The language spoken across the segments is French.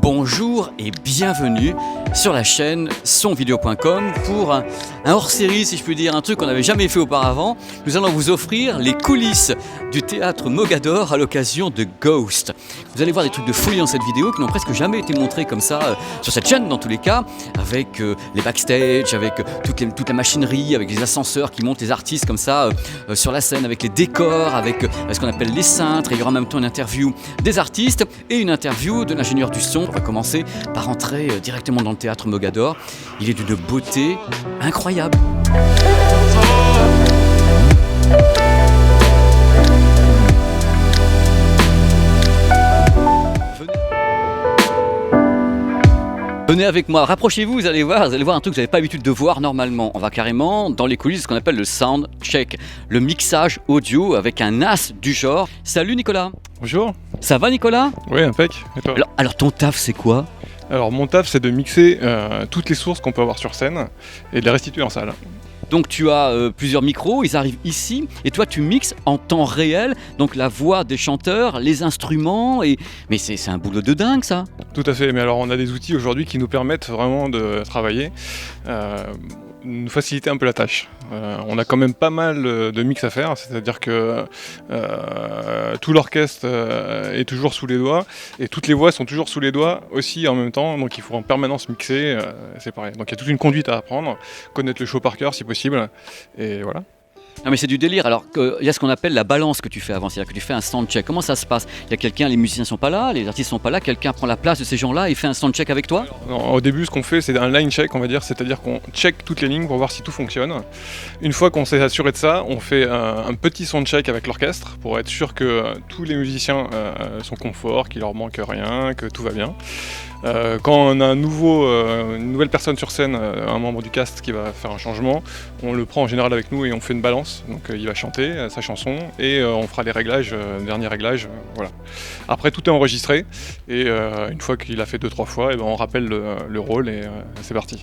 Bonjour et bienvenue sur la chaîne sonvideo.com pour un hors-série, si je puis dire, un truc qu'on n'avait jamais fait auparavant. Nous allons vous offrir les coulisses du théâtre Mogador à l'occasion de Ghost. Vous allez voir des trucs de folie dans cette vidéo qui n'ont presque jamais été montrés comme ça sur cette chaîne dans tous les cas, avec les backstage, avec toute la machinerie, avec les ascenseurs qui montent les artistes comme ça sur la scène, avec les décors, avec ce qu'on appelle les cintres. Et il y aura en même temps une interview des artistes et une interview de l'ingénieur du son. On va commencer par entrer directement dans le théâtre Mogador. Il est d'une beauté incroyable. Venez avec moi, rapprochez-vous, vous allez voir un truc que vous n'avez pas l'habitude de voir normalement. On va carrément dans les coulisses de ce qu'on appelle le sound check, le mixage audio avec un as du genre. Salut Nicolas. Bonjour. Ça va Nicolas? Oui, impec. Et toi? Alors ton taf c'est quoi? Alors mon taf c'est de mixer toutes les sources qu'on peut avoir sur scène et de les restituer en salle. Donc tu as plusieurs micros, ils arrivent ici et toi tu mixes en temps réel, donc la voix des chanteurs, les instruments, mais c'est un boulot de dingue ça. Tout à fait, mais alors on a des outils aujourd'hui qui nous permettent vraiment de travailler, nous faciliter un peu la tâche. On a quand même pas mal de mix à faire, c'est-à-dire que tout l'orchestre est toujours sous les doigts et toutes les voix sont toujours sous les doigts aussi en même temps, donc il faut en permanence mixer, c'est pareil. Donc il y a toute une conduite à apprendre, connaître le show par cœur si possible, et voilà. Non mais c'est du délire, alors il y a ce qu'on appelle la balance que tu fais avant, c'est-à-dire que tu fais un soundcheck. Comment ça se passe? Il y a quelqu'un, les musiciens sont pas là, les artistes sont pas là, quelqu'un prend la place de ces gens-là et fait un soundcheck avec toi? Non, au début ce qu'on fait c'est un line check on va dire, c'est-à-dire qu'on check toutes les lignes pour voir si tout fonctionne. Une fois qu'on s'est assuré de ça, on fait un petit soundcheck avec l'orchestre pour être sûr que tous les musiciens sont confort, qu'il leur manque rien, que tout va bien. Quand on a une nouvelle personne sur scène, un membre du cast qui va faire un changement, on le prend en général avec nous et on fait une balance. Donc il va chanter sa chanson et on fera les réglages, derniers réglages, voilà. Après tout est enregistré et une fois qu'il a fait 2-3 fois, et ben, on rappelle le rôle et c'est parti.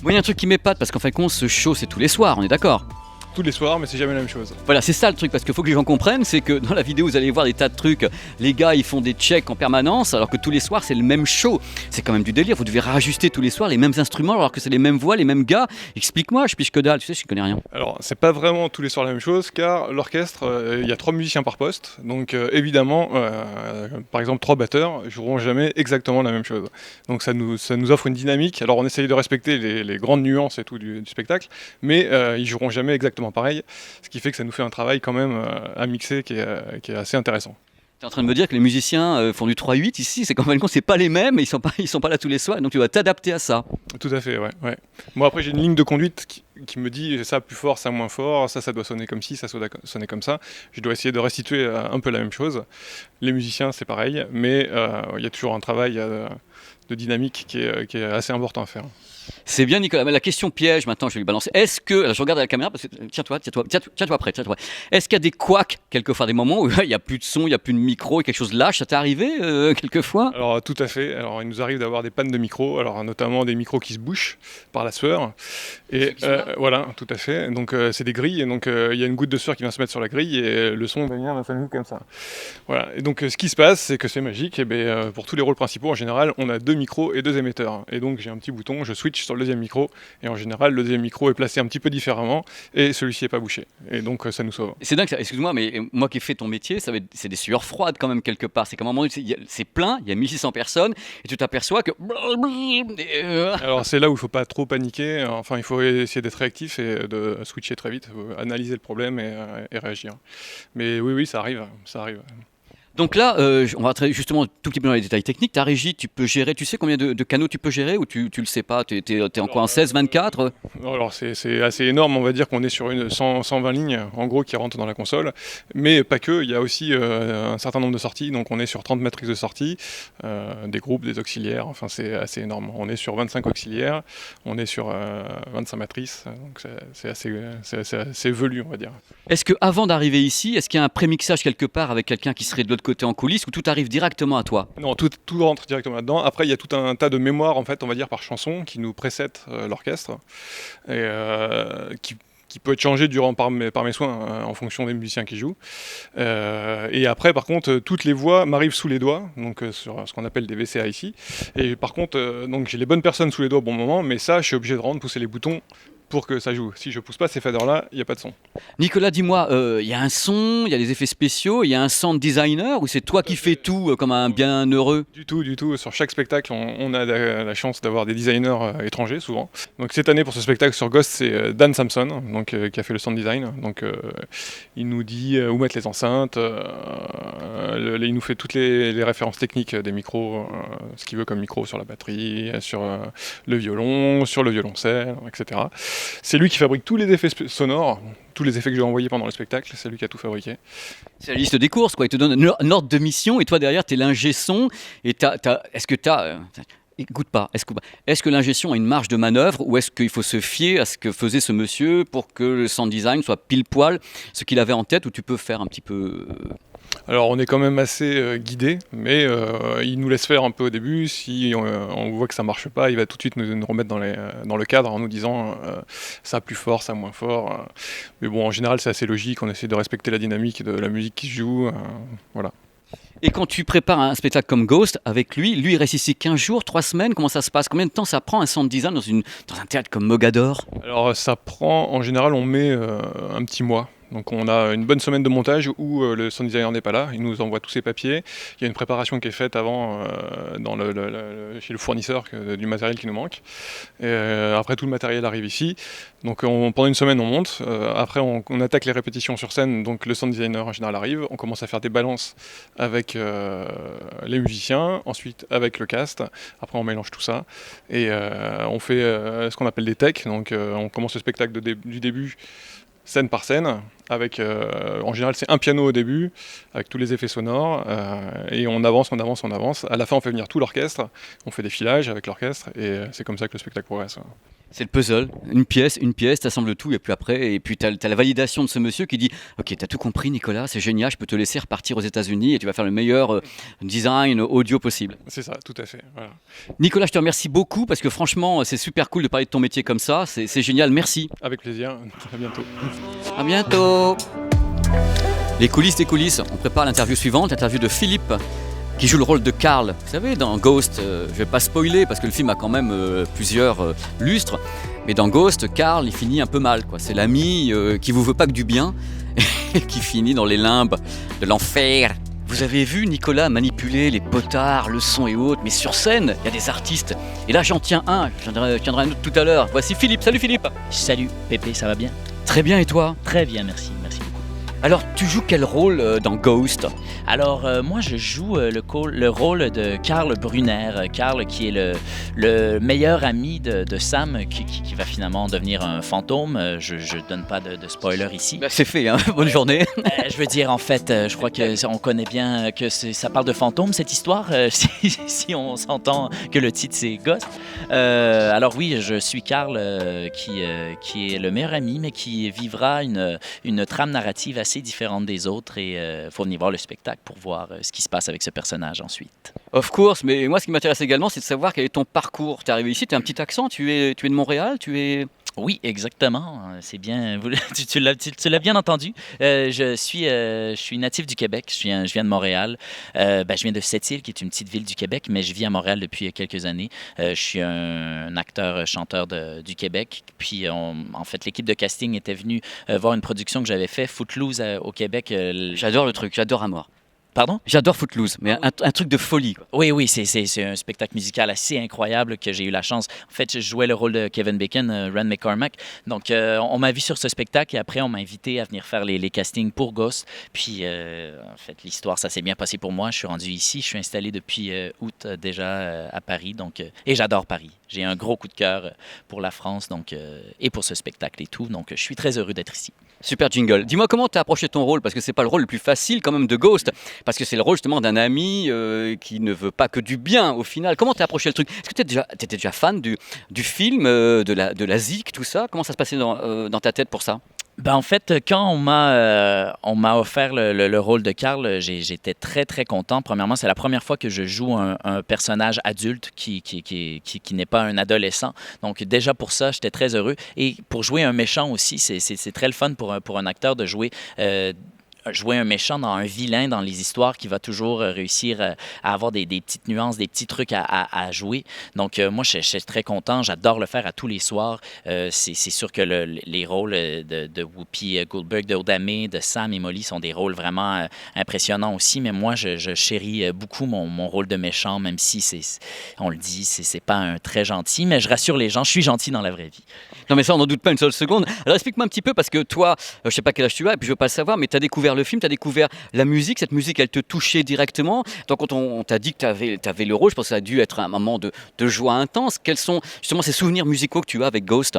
Moi il y a un truc qui m'épate parce qu'en fin de compte ce show c'est tous les soirs, on est d'accord? Tous les soirs, mais c'est jamais la même chose. Voilà, c'est ça le truc, parce qu'il faut que les gens comprennent, c'est que dans la vidéo vous allez voir des tas de trucs, les gars ils font des checks en permanence, alors que tous les soirs c'est le même show. C'est quand même du délire, vous devez rajuster tous les soirs les mêmes instruments, alors que c'est les mêmes voix, les mêmes gars. Explique-moi, je piche que dalle, tu sais, je connais rien. Alors, c'est pas vraiment tous les soirs la même chose, car l'orchestre, il y a 3 musiciens par poste, donc évidemment, par exemple 3 batteurs joueront jamais exactement la même chose. Donc ça nous offre une dynamique. Alors on essaye de respecter les grandes nuances et tout du spectacle, mais ils joueront jamais exactement pareil. Ce qui fait que ça nous fait un travail quand même à mixer qui est assez intéressant. Tu es en train de me dire que les musiciens font du 3-8 ici, c'est qu'en fin de compte c'est pas les mêmes, ils sont pas là tous les soirs, donc tu dois t'adapter à ça. Tout à fait, ouais. Moi après j'ai une ligne de conduite qui me dit ça plus fort, ça moins fort, ça doit sonner comme ci, ça doit sonner comme ça. Je dois essayer de restituer un peu la même chose. Les musiciens c'est pareil, mais il y a toujours un travail de dynamique qui est assez important à faire. C'est bien Nicolas, mais la question piège maintenant je vais lui balancer. Est-ce que, alors je regarde à la caméra parce que tiens-toi prêt. Est-ce qu'il y a des couacs quelquefois, des moments où il n'y a plus de son, il n'y a plus de micro et quelque chose lâche, ça t'est arrivé quelquefois? Alors tout à fait, alors il nous arrive d'avoir des pannes de micro, alors notamment des micros qui se bouchent par la sueur. Et voilà, tout à fait. Donc c'est des grilles, et donc il y a une goutte de sueur qui vient se mettre sur la grille et le son va venir d'un seul coup comme ça. Voilà. Et donc ce qui se passe, c'est que c'est magique. Et pour tous les rôles principaux, en général, on a 2 micros et 2 émetteurs. Et donc j'ai un petit bouton, je switch sur le deuxième micro, et en général le deuxième micro est placé un petit peu différemment et celui-ci n'est pas bouché, et donc ça nous sauve. C'est dingue, excuse-moi, mais moi qui ai fait ton métier, c'est des sueurs froides quand même quelque part. C'est qu'à un moment donné, c'est plein, il y a 1600 personnes et tu t'aperçois que... Alors c'est là où il ne faut pas trop paniquer, enfin il faut essayer d'être réactif et de switcher très vite, analyser le problème et réagir. Mais oui, ça arrive. Donc là, on va entrer justement tout petit peu dans les détails techniques. Ta régie, tu peux gérer, tu sais combien de canaux tu peux gérer, ou tu le sais pas? T'es en quoi, en 16, 24? Alors c'est assez énorme, on va dire qu'on est sur 120 lignes en gros qui rentrent dans la console, mais pas que, il y a aussi un certain nombre de sorties, donc on est sur 30 matrices de sortie, des groupes, des auxiliaires, enfin c'est assez énorme. On est sur 25 auxiliaires, on est sur 25 matrices, donc c'est assez velu on va dire. Est-ce qu'avant d'arriver ici, est-ce qu'il y a un prémixage quelque part avec quelqu'un qui serait de l'autre côté en coulisses, ou tout arrive directement à toi? Non, tout rentre directement là-dedans. Après, il y a tout un tas de mémoires, en fait, on va dire, par chanson, qui nous précèdent l'orchestre, et qui qui peut être changé par mes soins en fonction des musiciens qui jouent. Et après, par contre, toutes les voix m'arrivent sous les doigts, donc sur ce qu'on appelle des VCA ici. Et par contre, donc j'ai les bonnes personnes sous les doigts au bon moment, mais ça, je suis obligé de vraiment pousser les boutons pour que ça joue. Si je pousse pas ces faders-là, il n'y a pas de son. Nicolas, dis-moi, il y a un son, il y a des effets spéciaux, il y a un sound designer ou c'est toi qui fais tout comme un bienheureux? Du tout. Sur chaque spectacle, on a la chance d'avoir des designers étrangers souvent. Donc cette année pour ce spectacle sur Ghost, c'est Dan Samson, donc qui a fait le sound design. Donc il nous dit où mettre les enceintes, il nous fait toutes les références techniques des micros, ce qu'il veut comme micro sur la batterie, sur le violon, sur le violoncelle, etc. C'est lui qui fabrique tous les effets sonores, tous les effets que j'ai envoyés pendant le spectacle, c'est lui qui a tout fabriqué. C'est la liste des courses, quoi. Il te donne un ordre de mission et toi derrière, tu es l'ingé son. Et est-ce que tu as. Écoute pas, est-ce que l'ingé son a une marge de manœuvre ou est-ce qu'il faut se fier à ce que faisait ce monsieur pour que le sound design soit pile poil ce qu'il avait en tête ou tu peux faire un petit peu. Alors on est quand même assez guidé, mais il nous laisse faire un peu au début. Si on voit que ça marche pas, il va tout de suite nous remettre dans le cadre en nous disant ça plus fort, ça moins fort. Mais bon, en général c'est assez logique, on essaie de respecter la dynamique de la musique qui se joue. Voilà. Et quand tu prépares un spectacle comme Ghost avec lui, il reste ici 15 jours, 3 semaines, comment ça se passe? Combien de temps ça prend un sound design dans un théâtre comme Mogador? Alors ça prend, en général on met un petit mois. Donc on a une bonne semaine de montage où le sound designer n'est pas là, il nous envoie tous ses papiers, il y a une préparation qui est faite avant chez le fournisseur du matériel qui nous manque. Et, après tout le matériel arrive ici, donc pendant une semaine on monte, après on attaque les répétitions sur scène, donc le sound designer en général arrive, on commence à faire des balances avec les musiciens, ensuite avec le cast, après on mélange tout ça et on fait ce qu'on appelle des techs, donc on commence le spectacle du début scène par scène, avec en général c'est un piano au début, avec tous les effets sonores, et on avance. À la fin on fait venir tout l'orchestre, on fait des filages avec l'orchestre, et c'est comme ça que le spectacle progresse. C'est le puzzle, une pièce, tu assembles tout et puis après, tu as la validation de ce monsieur qui dit « Ok, tu as tout compris Nicolas, c'est génial, je peux te laisser repartir aux États-Unis et tu vas faire le meilleur design audio possible. » C'est ça, tout à fait. Voilà. Nicolas, je te remercie beaucoup parce que franchement, c'est super cool de parler de ton métier comme ça, c'est génial, merci. Avec plaisir, à bientôt. À bientôt. Les coulisses des coulisses, on prépare l'interview suivante, l'interview de Philippe, qui joue le rôle de Carl. Vous savez, dans Ghost, je vais pas spoiler parce que le film a quand même plusieurs lustres, mais dans Ghost, Carl, il finit un peu mal, quoi. C'est l'ami qui vous veut pas que du bien et qui finit dans les limbes de l'enfer. Vous avez vu Nicolas manipuler les potards, le son et autres, mais sur scène, il y a des artistes. Et là, j'en tiens un, j'en tiendrai un autre tout à l'heure. Voici Philippe. Salut Philippe. Salut Pépé, ça va bien? Très bien, et toi? Très bien, merci beaucoup. Alors, tu joues quel rôle dans Ghost? Alors, moi, je joue le rôle de Karl Brunner. Karl, qui est le meilleur ami de Sam, qui va finalement devenir un fantôme. Je ne donne pas de spoiler ici. Bah, c'est fait, hein? Bonne journée. Je veux dire, en fait, je crois qu'on connaît bien que ça parle de fantômes, cette histoire, si on s'entend que le titre, c'est Ghost. Alors oui, je suis Karl, qui est le meilleur ami, mais qui vivra une trame narrative assez différente des autres, et faut venir voir le spectacle pour voir ce qui se passe avec ce personnage ensuite. Of course, mais moi ce qui m'intéresse également, c'est de savoir quel est ton parcours. Tu es arrivé ici, tu as un petit accent, tu es de Montréal, tu es... Oui, exactement. C'est bien. Tu l'as bien entendu. Je suis natif du Québec. Je viens de Montréal. Je viens de Sept-Îles, qui est une petite ville du Québec, mais je vis à Montréal depuis quelques années. Je suis un acteur-chanteur du Québec. Puis, en fait, l'équipe de casting était venue voir une production que j'avais fait, Footloose, au Québec. J'adore le truc, j'adore à mort. Pardon? J'adore Footloose, mais un truc de folie, quoi. Oui, c'est un spectacle musical assez incroyable que j'ai eu la chance. En fait, je jouais le rôle de Kevin Bacon, Rand McCormack. Donc, on m'a vu sur ce spectacle et après, on m'a invité à venir faire les castings pour Ghost. Puis, en fait, l'histoire, ça s'est bien passé pour moi. Je suis rendu ici. Je suis installé depuis août déjà à Paris. Donc, et j'adore Paris. J'ai un gros coup de cœur pour la France et pour ce spectacle et tout. Donc, je suis très heureux d'être ici. Super jingle. Dis-moi comment tu as approché ton rôle, parce que c'est pas le rôle le plus facile quand même de Ghost, parce que c'est le rôle justement d'un ami qui ne veut pas que du bien au final. Comment tu as approché le truc? Est-ce que tu étais déjà fan du film, de la zik, tout ça? Comment ça se passait dans ta tête pour ça? Ben, en fait, quand on m'a offert le rôle de Carl, j'étais très, très content. Premièrement, c'est la première fois que je joue un personnage adulte qui n'est pas un adolescent. Donc, déjà pour ça, j'étais très heureux. Et pour jouer un méchant aussi, c'est très le fun pour un acteur de jouer un méchant dans un vilain dans les histoires qui va toujours réussir à avoir des petites nuances, des petits trucs à jouer. Donc, moi, je suis très content. J'adore le faire à tous les soirs. C'est sûr que les rôles de Whoopi Goldberg, de Oda Mae, de Sam et Molly sont des rôles vraiment impressionnants aussi. Mais moi, je chéris beaucoup mon rôle de méchant, même si, on le dit, c'est pas un très gentil. Mais je rassure les gens, je suis gentil dans la vraie vie. Non mais ça, on n'en doute pas une seule seconde. Alors explique-moi un petit peu, parce que toi, je sais pas quel âge tu as, et puis je veux pas le savoir, mais tu as découvert le film, tu as découvert la musique. Cette musique, elle te touchait directement. Donc quand on t'a dit que tu avais le rôle, je pense que ça a dû être un moment de joie intense. Quels sont justement ces souvenirs musicaux que tu as avec Ghost?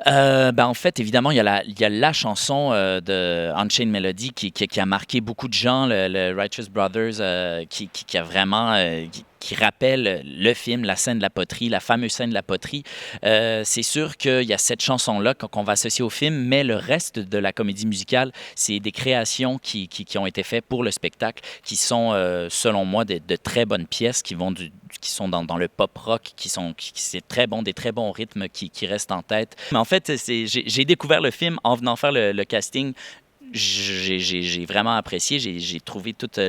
En fait, évidemment, il y a la chanson de Unchained Melody qui a marqué beaucoup de gens, le Righteous Brothers, qui a vraiment... qui rappelle le film, la scène de la poterie, la fameuse scène de la poterie. C'est sûr qu'il y a cette chanson-là qu'on va associer au film, mais le reste de la comédie musicale, c'est des créations qui ont été faites pour le spectacle, qui sont, selon moi, de très bonnes pièces, qui sont dans le pop rock, c'est très bon, des très bons rythmes qui restent en tête. Mais en fait, j'ai découvert le film en venant faire le casting. J'ai vraiment apprécié, j'ai trouvé toute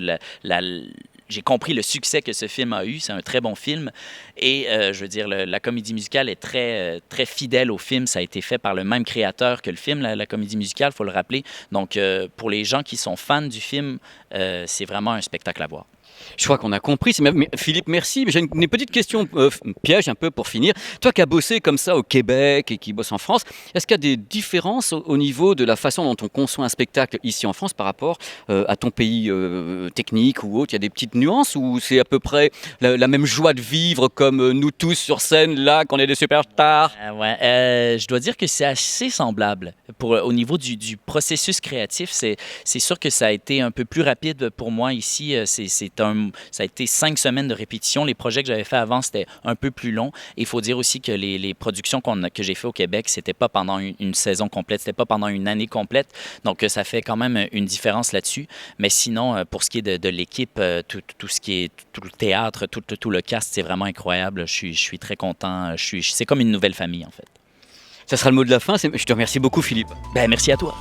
j'ai compris le succès que ce film a eu. C'est un très bon film. Et je veux dire, la comédie musicale est très, très fidèle au film. Ça a été fait par le même créateur que le film, la comédie musicale, il faut le rappeler. Donc, pour les gens qui sont fans du film, c'est vraiment un spectacle à voir. Je crois qu'on a compris. Philippe, merci. J'ai une petite question piège un peu pour finir. Toi qui as bossé comme ça au Québec et qui bosse en France, est-ce qu'il y a des différences au niveau de la façon dont on conçoit un spectacle ici en France par rapport à ton pays technique ou autre? Il y a des petites nuances ou c'est à peu près la même joie de vivre comme nous tous sur scène là, qu'on est des superstars? Je dois dire que c'est assez semblable. Au niveau du processus créatif, c'est sûr que ça a été un peu plus rapide pour moi ici. Ça a été 5 semaines de répétition. Les projets que j'avais fait avant, c'était un peu plus long. Et il faut dire aussi que les productions que j'ai fait au Québec, c'était pas pendant une saison complète, c'était pas pendant une année complète. Donc, ça fait quand même une différence là-dessus. Mais sinon, pour ce qui est de l'équipe, tout ce qui est tout le théâtre, tout le cast, c'est vraiment incroyable. Je suis très content. C'est comme une nouvelle famille, en fait. Ça sera le mot de la fin. Je te remercie beaucoup, Philippe. Merci à toi.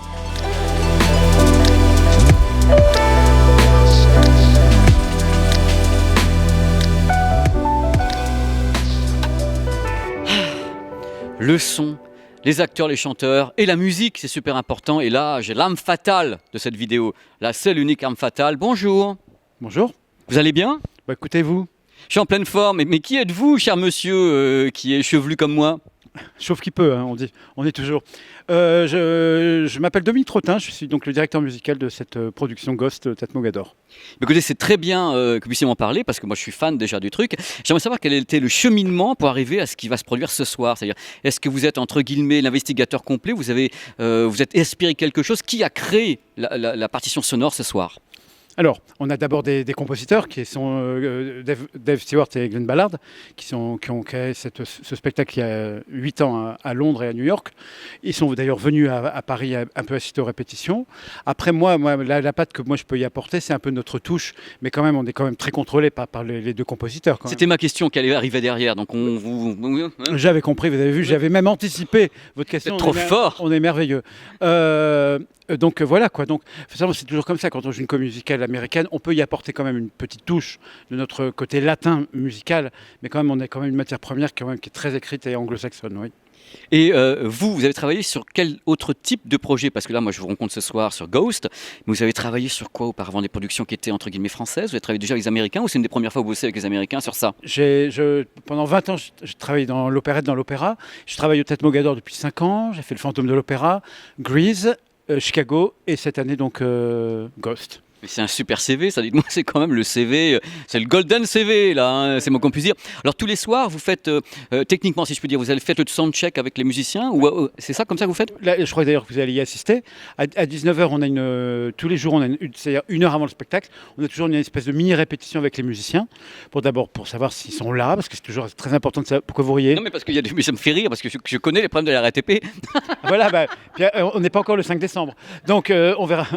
Le son, les acteurs, les chanteurs et la musique, c'est super important. Et là, j'ai l'âme fatale de cette vidéo, la seule unique âme fatale. Bonjour. Bonjour. Vous allez bien? Écoutez-vous. Je suis en pleine forme. Mais qui êtes-vous, cher monsieur, qui est chevelu comme moi? Sauf qui peut, hein, on dit. On est toujours. Je m'appelle Dominique Trottin, je suis donc le directeur musical de cette production Ghost Théâtre Mogador. Écoutez, c'est très bien que vous puissiez m'en parler parce que moi je suis fan déjà du truc. J'aimerais savoir quel était le cheminement pour arriver à ce qui va se produire ce soir. C'est-à-dire, est-ce que vous êtes entre guillemets l'investigateur complet? Vous êtes inspiré quelque chose? Qui a créé la partition sonore ce soir? Alors, on a d'abord des compositeurs qui sont Dave Stewart et Glenn Ballard, qui ont créé ce spectacle il y a 8 ans à Londres et à New York. Ils sont d'ailleurs venus à Paris un peu assister aux répétitions. Après, moi la patte que moi je peux y apporter, c'est un peu notre touche, mais quand même, on est quand même très contrôlé par les deux compositeurs. C'était ma question qui allait arriver derrière, donc J'avais compris, vous avez vu, j'avais même anticipé votre question. C'est trop fort. On est merveilleux. Donc voilà quoi. Donc c'est toujours comme ça quand on joue une comédie musicale américaine, on peut y apporter quand même une petite touche de notre côté latin musical, mais quand même on a quand même une matière première qui est très écrite et anglo-saxonne, oui. Et vous avez travaillé sur quel autre type de projet? Parce que là, moi, je vous rencontre ce soir sur Ghost. Mais vous avez travaillé sur quoi auparavant? Des productions qui étaient entre guillemets françaises? Vous avez travaillé déjà avec les Américains ou c'est une des premières fois que vous bossez avec les Américains sur ça? Pendant 20 ans, j'ai travaillé dans l'opérette, dans l'opéra. Je travaille au Théâtre Mogador depuis 5 ans. J'ai fait le Fantôme de l'Opéra, Grease, Chicago et cette année donc Ghost. Mais c'est un super CV, ça, dites-moi, c'est quand même le CV, c'est le golden CV, là, hein, c'est moins qu'on puisse dire. Alors, tous les soirs, vous faites, techniquement, si je peux dire, vous allez faire le soundcheck avec les musiciens, ou c'est ça, comme ça que vous faites? Là, je crois d'ailleurs que vous allez y assister. À 19h, on a tous les jours, c'est-à-dire 1 heure avant le spectacle, on a toujours une espèce de mini-répétition avec les musiciens, pour savoir s'ils sont là, parce que c'est toujours très important de savoir pourquoi vous riez. Non, mais parce qu'il y a mais ça me fait rire, parce que je connais les problèmes de la RATP. Voilà, puis, on n'est pas encore le 5 décembre, donc on verra,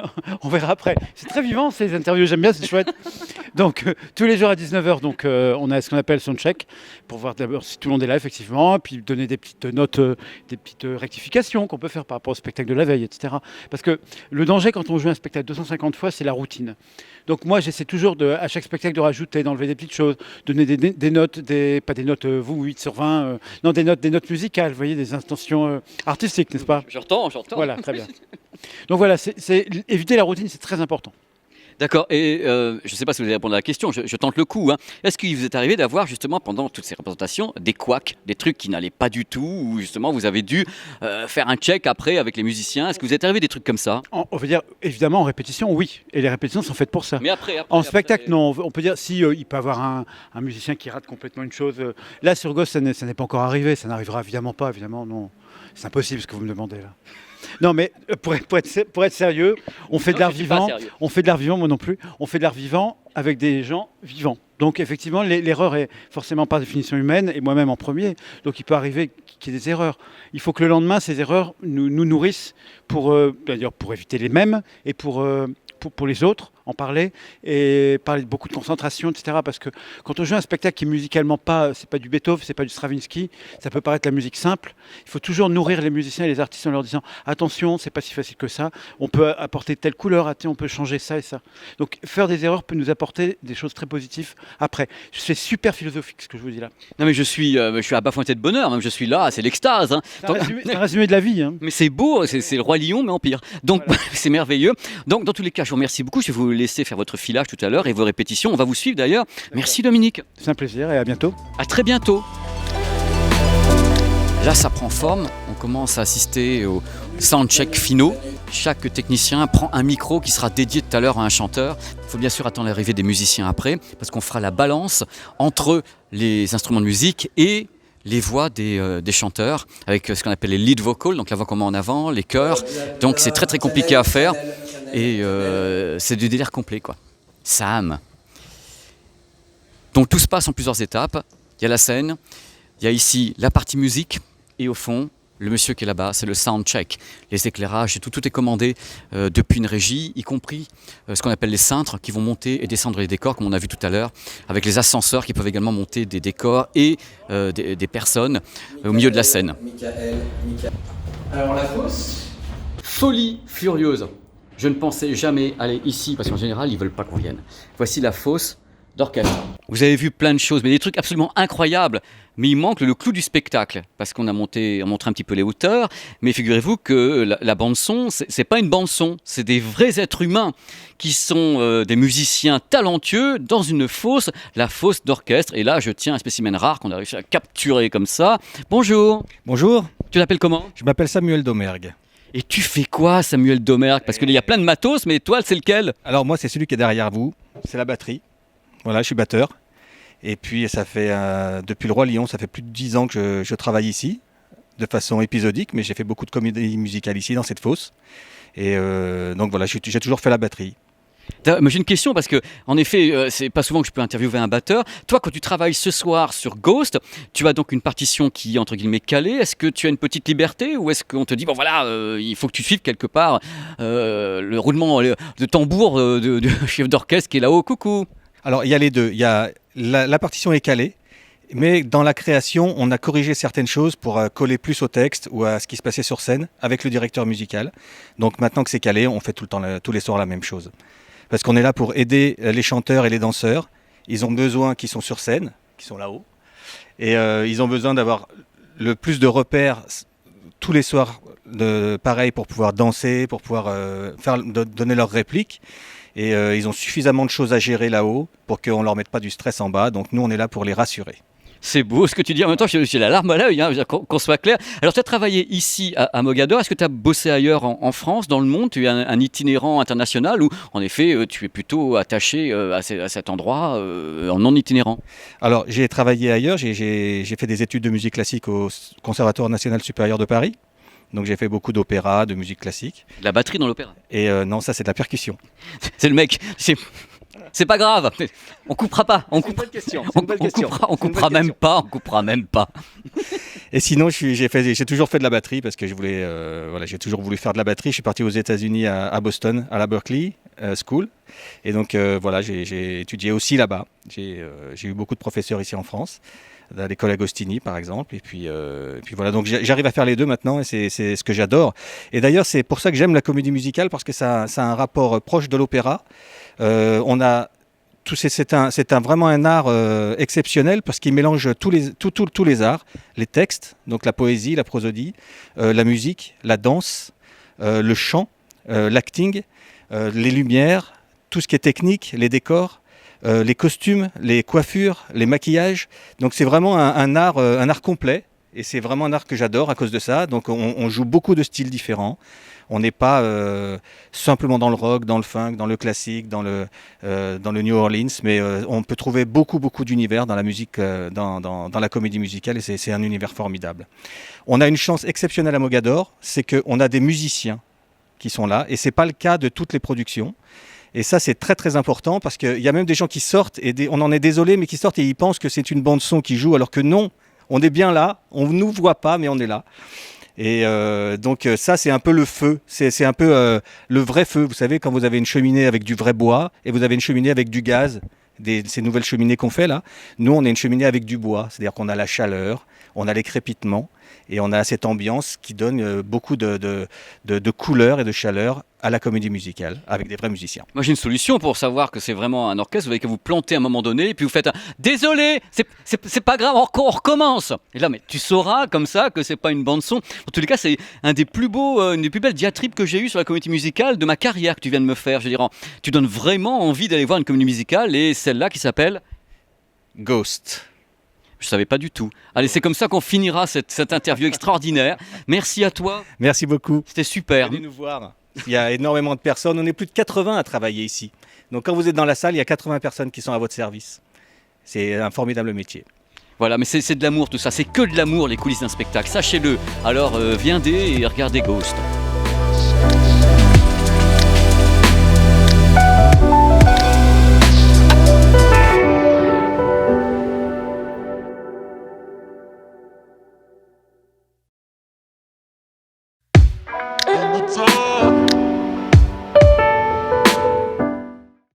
on verra après. C'est très vivant ces interviews, j'aime bien, c'est chouette. Donc tous les jours à 19h, donc, on a ce qu'on appelle soundcheck, pour voir d'abord si tout le monde est là effectivement, puis donner des petites notes, des petites rectifications qu'on peut faire par rapport au spectacle de la veille, etc. Parce que le danger quand on joue un spectacle 250 fois, c'est la routine. Donc moi j'essaie toujours à chaque spectacle de rajouter, d'enlever des petites choses, donner des notes, pas des notes, vous 8 sur 20, non des notes musicales, vous voyez, des intentions artistiques, n'est-ce pas? J'entends. Voilà, très bien. Donc voilà, éviter la routine, c'est très important. D'accord, et je ne sais pas si vous allez répondre à la question, je tente le coup. Hein. Est-ce qu'il vous est arrivé d'avoir justement pendant toutes ces représentations des couacs, des trucs qui n'allaient pas du tout, ou justement vous avez dû faire un check après avec les musiciens? Est-ce que vous êtes arrivé des trucs comme ça? On veut dire, évidemment, en répétition, oui, et les répétitions sont faites pour ça. Mais après en spectacle, non, on peut dire, si il peut y avoir un musicien qui rate complètement une chose. Là, sur Ghost, ça n'est pas encore arrivé, ça n'arrivera évidemment pas, évidemment, non. C'est impossible ce que vous me demandez là. Non, mais pour être sérieux, on fait de l'art vivant. On fait de l'art vivant, moi non plus. On fait de l'art vivant avec des gens vivants. Donc effectivement, l'erreur est forcément par définition humaine, et moi-même en premier. Donc il peut arriver qu'il y ait des erreurs. Il faut que le lendemain, ces erreurs nous nourrissent pour éviter les mêmes et pour les autres, en parler et parler de beaucoup de concentration, etc. Parce que quand on joue un spectacle qui est musicalement c'est pas du Beethoven, c'est pas du Stravinsky, ça peut paraître la musique simple. Il faut toujours nourrir les musiciens et les artistes en leur disant attention, c'est pas si facile que ça. On peut apporter telle couleur, on peut changer ça et ça. Donc faire des erreurs peut nous apporter des choses très positives après. C'est super philosophique ce que je vous dis là. Non, mais je suis à bas de bonheur, même je suis là, c'est l'extase. Hein. C'est un résumé de la vie. Hein. Mais c'est beau, c'est le roi lion, mais en pire. Donc voilà. C'est merveilleux. Donc dans tous les cas, je vous remercie beaucoup. Je vais vous laisser faire votre filage tout à l'heure et vos répétitions. On va vous suivre d'ailleurs. Merci Dominique. C'est un plaisir et à bientôt. À très bientôt. Là, ça prend forme. On commence à assister aux soundcheck finaux. Chaque technicien prend un micro qui sera dédié tout à l'heure à un chanteur. Il faut bien sûr attendre l'arrivée des musiciens après, parce qu'on fera la balance entre les instruments de musique et les voix des chanteurs, avec ce qu'on appelle les lead vocals, donc la voix qu'on met en avant, les chœurs. Donc c'est très très compliqué à faire et c'est du délire complet, quoi. Sam. Donc tout se passe en plusieurs étapes. Il y a la scène, il y a ici la partie musique et au fond, le monsieur qui est là-bas, c'est le soundcheck. Les éclairages, tout est commandé depuis une régie, y compris ce qu'on appelle les cintres qui vont monter et descendre les décors, comme on a vu tout à l'heure, avec les ascenseurs qui peuvent également monter des décors et des personnes au milieu de la scène. Alors la fosse, folie furieuse. Je ne pensais jamais aller ici, parce qu'en général, ils ne veulent pas qu'on vienne. Voici la fosse d'orchestre. Vous avez vu plein de choses, mais des trucs absolument incroyables. Mais il manque le clou du spectacle, parce qu'on a montré un petit peu les hauteurs. Mais figurez-vous que la bande-son, c'est pas une bande-son, c'est des vrais êtres humains qui sont des musiciens talentueux dans une fosse, la fosse d'orchestre. Et là, je tiens un spécimen rare qu'on a réussi à capturer comme ça. Bonjour. Bonjour. Tu t'appelles comment? Je m'appelle Samuel Domergue. Et tu fais quoi, Samuel Domergue? Parce qu'il y a plein de matos, mais toi, c'est lequel? Alors moi, c'est celui qui est derrière vous, c'est la batterie. Voilà, je suis batteur. Et puis ça fait, depuis le Roi Lion, ça fait plus de 10 ans que je travaille ici, de façon épisodique, mais j'ai fait beaucoup de comédie musicale ici, dans cette fosse. Et donc voilà, j'ai toujours fait la batterie. Mais j'ai une question parce que, en effet, c'est pas souvent que je peux interviewer un batteur. Toi, quand tu travailles ce soir sur Ghost, tu as donc une partition qui est entre guillemets calée. Est-ce que tu as une petite liberté ou est-ce qu'on te dit bon voilà, il faut que tu suives quelque part le roulement de tambour du chef d'orchestre qui est là-haut? Coucou. Alors il y a les deux. Il y a la partition est calée, mais dans la création, on a corrigé certaines choses pour coller plus au texte ou à ce qui se passait sur scène avec le directeur musical. Donc maintenant que c'est calé, on fait tout le temps, tous les soirs la même chose. Parce qu'on est là pour aider les chanteurs et les danseurs. Ils ont besoin qu'ils sont sur scène, qui sont là-haut. Et ils ont besoin d'avoir le plus de repères tous les soirs, pareil, pour pouvoir danser, pour pouvoir donner leurs répliques. Et ils ont suffisamment de choses à gérer là-haut pour qu'on ne leur mette pas du stress en bas. Donc nous, on est là pour les rassurer. C'est beau ce que tu dis. En même temps, j'ai la larme à l'œil, hein, qu'on soit clair. Alors, tu as travaillé ici à Mogador. Est-ce que tu as bossé ailleurs en France, dans le monde? Tu es un itinérant international ou, en effet, tu es plutôt attaché à cet endroit en non itinérant? Alors, j'ai travaillé ailleurs, j'ai fait des études de musique classique au Conservatoire national supérieur de Paris. Donc j'ai fait beaucoup d'opéra, de musique classique. De la batterie dans l'opéra. Et non, ça c'est de la percussion. C'est le mec. C'est pas grave. On coupera pas. On C'est une bonne question. On coupera même pas. On coupera même pas. Et sinon, j'ai toujours fait de la batterie parce que j'ai toujours voulu faire de la batterie. Je suis parti aux États-Unis à Boston, à la Berklee School. Et donc voilà, j'ai étudié aussi là-bas. J'ai eu beaucoup de professeurs ici en France, à l'école Agostini par exemple. Et puis voilà, donc j'arrive à faire les deux maintenant et c'est ce que j'adore. Et d'ailleurs, c'est pour ça que j'aime la comédie musicale parce que ça a un rapport proche de l'opéra. C'est vraiment un art exceptionnel parce qu'il mélange tous les arts, les textes, donc la poésie, la prosodie, la musique, la danse, le chant, l'acting, les lumières, tout ce qui est technique, les décors, les costumes, les coiffures, les maquillages. Donc c'est vraiment un art complet et c'est vraiment un art que j'adore à cause de ça. Donc on joue beaucoup de styles différents. On n'est pas simplement dans le rock, dans le funk, dans le classique, dans le New Orleans, mais on peut trouver beaucoup d'univers dans la musique, dans la comédie musicale, et c'est un univers formidable. On a une chance exceptionnelle à Mogador, c'est qu'on a des musiciens qui sont là, et c'est pas le cas de toutes les productions. Et ça, c'est très très important, parce qu'il y a même des gens qui sortent, et on en est désolé, mais qui sortent et ils pensent que c'est une bande son qui joue, alors que non, on est bien là, on ne nous voit pas, mais on est là. Et donc ça, c'est un peu le feu, c'est un peu le vrai feu. Vous savez, quand vous avez une cheminée avec du vrai bois et vous avez une cheminée avec du gaz, ces nouvelles cheminées qu'on fait là, nous on a une cheminée avec du bois, c'est-à-dire qu'on a la chaleur, on a les crépitements et on a cette ambiance qui donne beaucoup de couleurs et de chaleur à la comédie musicale avec des vrais musiciens. Moi j'ai une solution pour savoir que c'est vraiment un orchestre. Vous avez qu'à vous planter à un moment donné et puis vous faites un désolé, c'est pas grave, on recommence. Et là, mais tu sauras comme ça que c'est pas une bande son. En tous les cas, c'est une des plus belles diatribes que j'ai eues sur la comédie musicale de ma carrière que tu viens de me faire. Je veux dire, tu donnes vraiment envie d'aller voir une comédie musicale et celle-là qui s'appelle Ghost. Je savais pas du tout. Allez, c'est comme ça qu'on finira cette interview extraordinaire. Merci à toi. Merci beaucoup. C'était super. Venez nous voir. Il y a énormément de personnes. On est plus de 80 à travailler ici. Donc quand vous êtes dans la salle, il y a 80 personnes qui sont à votre service. C'est un formidable métier. Voilà, mais c'est de l'amour tout ça. C'est que de l'amour les coulisses d'un spectacle. Sachez-le. Alors viendez et regardez Ghost. Time.